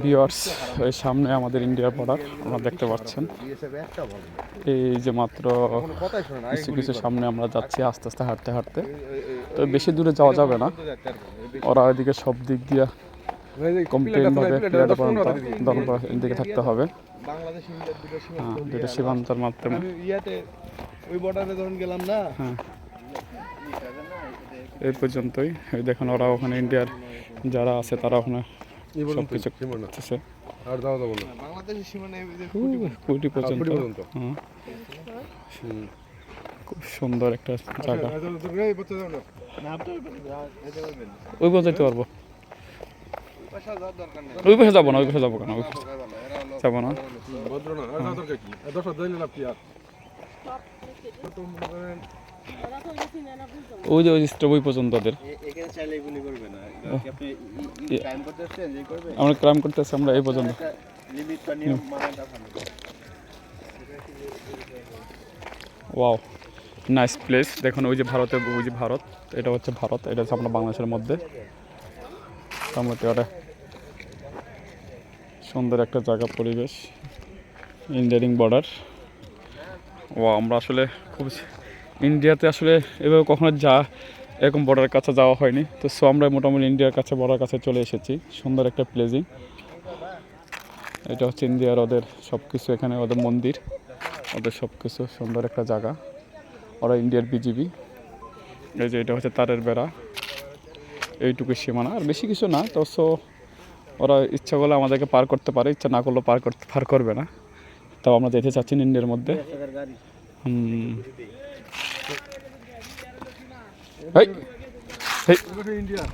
Viewers, এই সামনে আমাদের ইন্ডিয়ার বর্ডার আপনারা দেখতে পাচ্ছেন। এই যে মাত্র কিছু কিছু সামনে আমরা যাচ্ছি আস্তে আস্তে হাঁটতে হাঁটতে। তো বেশি দূরে যাওয়া যাবে না, ওরা ওইদিকে সব দিক দিয়ে কমপ্লিটভাবে ক্লিয়ার এদিকে থাকতে হবে। হ্যাঁ, দুটো সীমান্তের মাধ্যমে। হ্যাঁ, এই পর্যন্তই। এই দেখুন ওরা ওখানে ইন্ডিয়ার যারা আছে তারা ওখানে সব কিছু করতেছে। কুটি পর্যন্ত। হ্যাঁ, খুব সুন্দর একটা জায়গা। ওই পাশে যেতে পারবো, ওই পাশে যাবো না, ওই পাশে যাবো কেন, ওই পাশে যাবো না। ওই যে ওই ওই পর্যন্ত ওদের আমরা ক্রাইম করতে আসছি, আমরা এই পর্যন্ত। Wow, nice place. দেখুন ওই যে ভারতের, ওই যে ভারত, এটা হচ্ছে ভারত, এটা হচ্ছে আপনার বাংলাদেশের মধ্যে। মোটামুটি ওটা সুন্দর একটা জায়গা, পরিবেশ, ইন্ডিয়ান বর্ডার। ও আমরা আসলে খুব ইন্ডিয়াতে আসলে এভাবে কখনো এরকম বর্ডারের কাছে যাওয়া হয়নি। তো সো আমরা মোটামুটি ইন্ডিয়ার কাছে, বর্ডার কাছে চলে এসেছি। সুন্দর একটা প্লেজিং। এটা হচ্ছে ইন্ডিয়ার ওদের সব কিছু, এখানে ওদের মন্দির, ওদের সব কিছু সুন্দর একটা জায়গা। ওরা ইন্ডিয়ার বিজিবি। এই যে এটা হচ্ছে তারের বেড়া, এইটুকু সীমানা, আর বেশি কিছু না। তো সো ওরা ইচ্ছা করলে আমাদেরকে পার করতে পারে, ইচ্ছা না করলেও পার করবে না। তাও আমরা যেতে চাচ্ছি ইন্ডিয়ার মধ্যে। ইন্ডিয়া